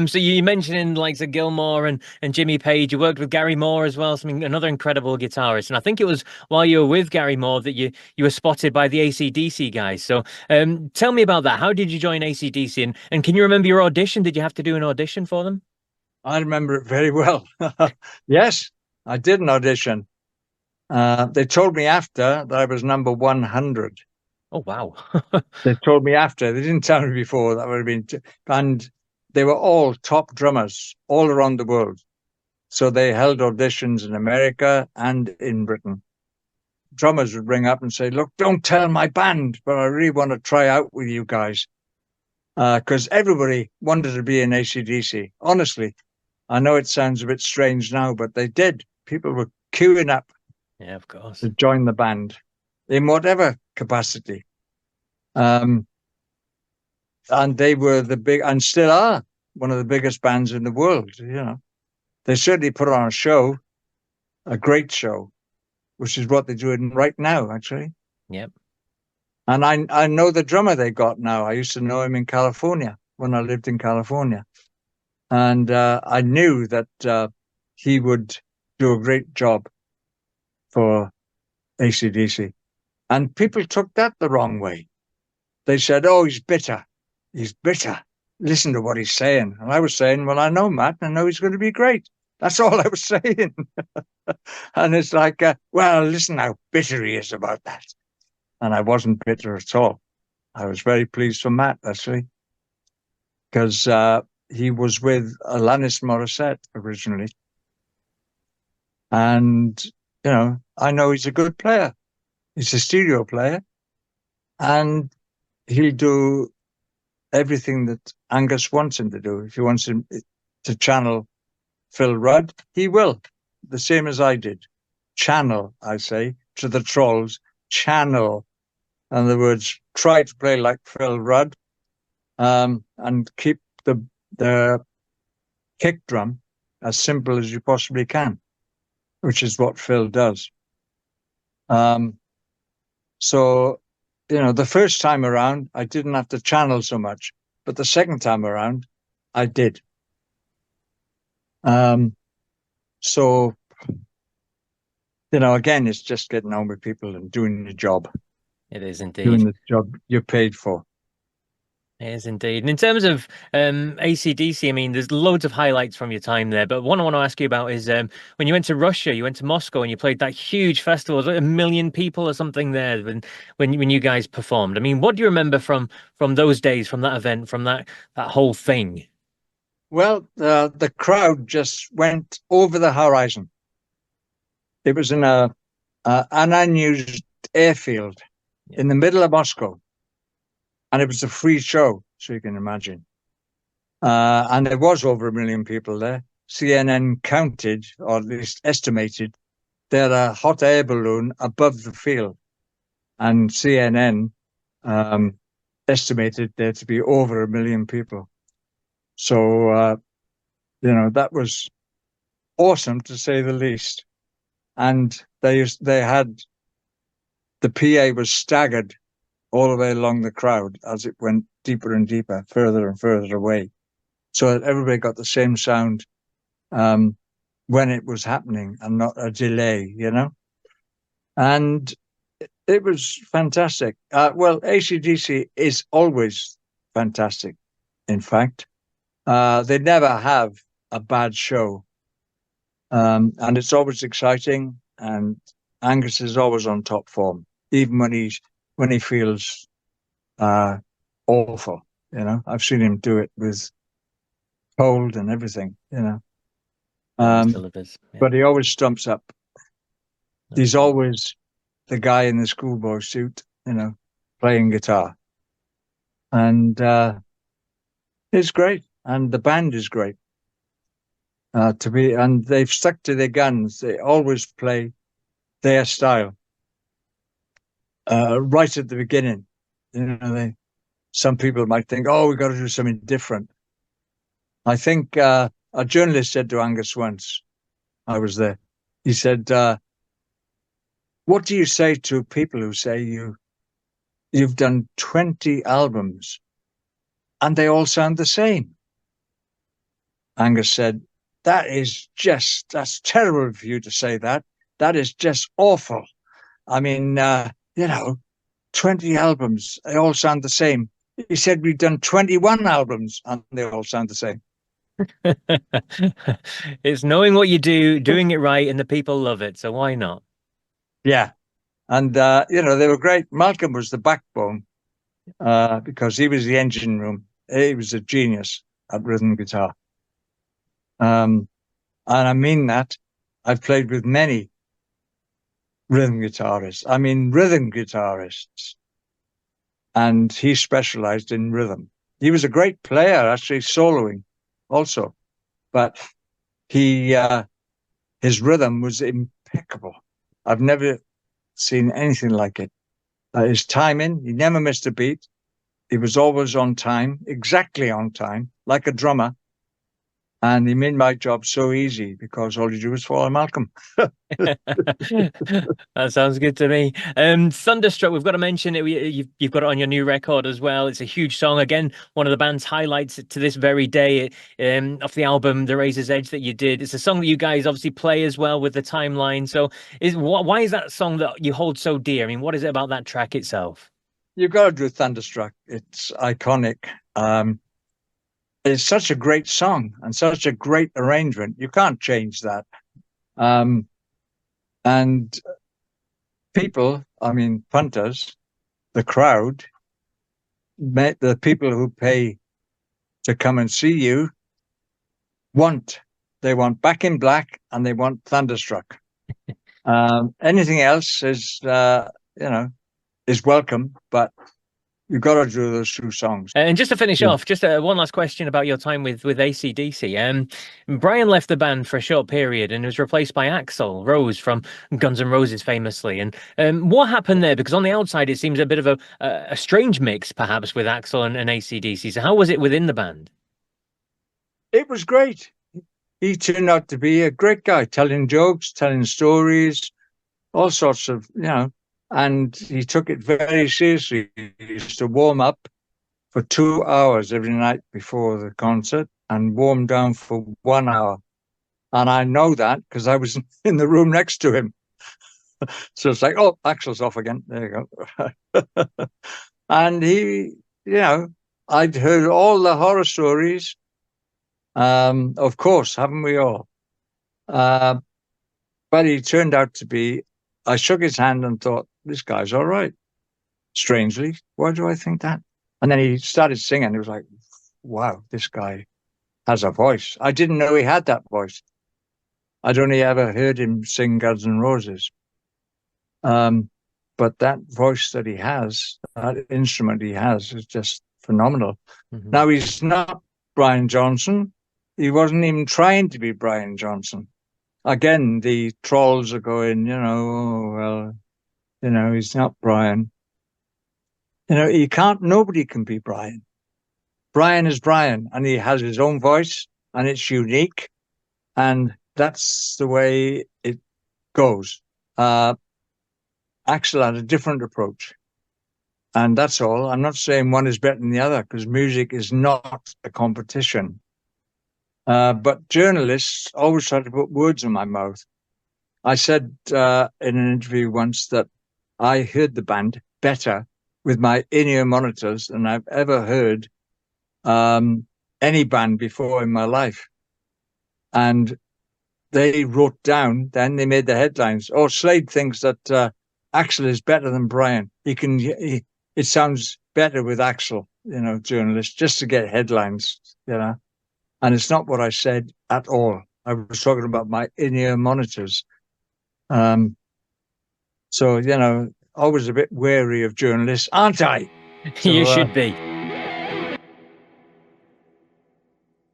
So you mentioned in like the Gilmore and Jimmy Page, you worked with Gary Moore as well, something another incredible guitarist. And I think it was while you were with Gary Moore that you were spotted by the AC/DC guys. So tell me about that. How did you join AC/DC? And can you remember your audition? Did you have to do an audition for them? I remember it very well. Yes, I did an audition. They told me after that I was number 100. Oh wow. They told me after. They didn't tell me before. That would have been, and they were all top drummers all around the world. So they held auditions in America and in Britain. Drummers would ring up and say, "Look, don't tell my band, but I really want to try out with you guys." Because everybody wanted to be in AC/DC. Honestly, I know it sounds a bit strange now, but they did. People were queuing up Yeah, of course. to join the band in whatever capacity. Um, and they were the big, and still are one of the biggest bands in the world. They certainly put on a show, a great show, which is what they're doing right now, actually. Yep. And I know the drummer they got now. I used to know him in California when I lived in California. And I knew that he would do a great job for AC/DC. And people took that the wrong way. They said, "Oh, he's bitter. He's bitter. Listen to what he's saying." And I was saying, "Well, I know Matt. I know he's going to be great." That's all I was saying. And it's like, well, listen how bitter he is about that. And I wasn't bitter at all. I was very pleased for Matt, actually, because he was with Alanis Morissette originally. And, I know he's a good player. He's a studio player. And he'll do everything that Angus wants him to do. If he wants him to channel Phil Rudd, he will, the same as I did. Channel, I say, to the trolls, channel. In other words, try to play like Phil Rudd, and keep the kick drum as simple as you possibly can, which is what Phil does. Um, so, the first time around, I didn't have to channel so much, but the second time around, I did. Um, so, again, it's just getting on with people and doing the job, It is indeed. doing the job you're paid for. It is indeed. And in terms of AC/DC, I mean, there's loads of highlights from your time there. But one I want to ask you about is when you went to Russia, you went to Moscow and you played that huge festival. Was it 1 million people or something there when you guys performed? I mean, what do you remember from those days, from that event, from that whole thing? Well, the crowd just went over the horizon. It was in an unused airfield Yeah. in the middle of Moscow, and it was a free show, so you can imagine. And there was over 1 million people there. CNN counted, or at least estimated, they had a hot air balloon above the field, and CNN estimated there to be over 1 million people. So, that was awesome to say the least. And they had the PA was staggered all the way along the crowd as it went deeper and deeper, further and further away, so that everybody got the same sound when it was happening and not a delay. And it was fantastic. Well, AC/DC is always fantastic. In fact, they never have a bad show. And it's always exciting. And Angus is always on top form, even when he feels awful. I've seen him do it with cold and everything. Always Um, delivers. Yeah. but he always stumps up. He's Okay. always the guy in the schoolboy suit, playing guitar, and it's great. And the band is great. And they've stuck to their guns. They always play their style right at the beginning. Some people might think, "Oh, we've got to do something different." I think a journalist said to Angus once, I was there. He said, "What do you say to people who say you've done 20 albums and they all sound the same?" Angus said, that's terrible for you to say that. That is just awful. I mean, 20 albums, they all sound the same. He said, we've done 21 albums and they all sound the same. It's knowing what you do, doing it right, and the people love it. So why not? Yeah. And, they were great. Malcolm was the backbone because he was the engine room. He was a genius at rhythm guitar. And I mean that. I've played with many rhythm guitarists. I mean, rhythm guitarists. And he specialized in rhythm. He was a great player, actually soloing also, but he his rhythm was impeccable. I've never seen anything like it. His timing, he never missed a beat. He was always on time, exactly on time, like a drummer. And he made my job so easy because all you do is follow Malcolm. That sounds good to me. Thunderstruck, we've got to mention it. You've got it on your new record as well. It's a huge song. Again, one of the band's highlights to this very day, off the album The Razor's Edge that you did. It's a song that you guys obviously play as well with the timeline. So why is that a song that you hold so dear? I mean, what is it about that track itself? You've got to do Thunderstruck. It's iconic. It's such a great song and such a great arrangement. You can't change that. And people, I mean, punters, the crowd, the people who pay to come and see you they want Back in Black and they want Thunderstruck. Anything else is welcome, but you've got to do those two songs. And just to finish off, just one last question about your time with AC/DC. Brian left the band for a short period and was replaced by Axl Rose from Guns N' Roses, famously. And what happened there? Because on the outside, it seems a bit of a strange mix, perhaps, with Axl and AC/DC. So how was it within the band? It was great. He turned out to be a great guy, telling jokes, telling stories, all sorts of, and he took it very seriously. He used to warm up for 2 hours every night before the concert and warm down for 1 hour. And I know that because I was in the room next to him. So it's like, oh, Axl's off again. There you go. And I'd heard all the horror stories. Of course, haven't we all? But he turned out to be, I shook his hand and thought, this guy's all right. Strangely, why do I think that? And then he started singing. It was like, wow, this guy has a voice. I didn't know he had that voice. I'd only ever heard him sing Guns N' Roses. But that voice that he has, that instrument he has, is just phenomenal. Mm-hmm. Now, he's not Brian Johnson. He wasn't even trying to be Brian Johnson. Again, the trolls are going, he's not Brian. Nobody can be Brian. Brian is Brian, and he has his own voice, and it's unique, and that's the way it goes. Axl had a different approach, and that's all. I'm not saying one is better than the other, because music is not a competition. But journalists always try to put words in my mouth. I said in an interview once that I heard the band better with my in-ear monitors than I've ever heard any band before in my life. And they wrote down, then they made the headlines. Oh, Slade thinks that Axl is better than Brian. It sounds better with Axl, journalists, just to get headlines, And it's not what I said at all. I was talking about my in-ear monitors. So, always a bit wary of journalists, aren't I? So, you should be.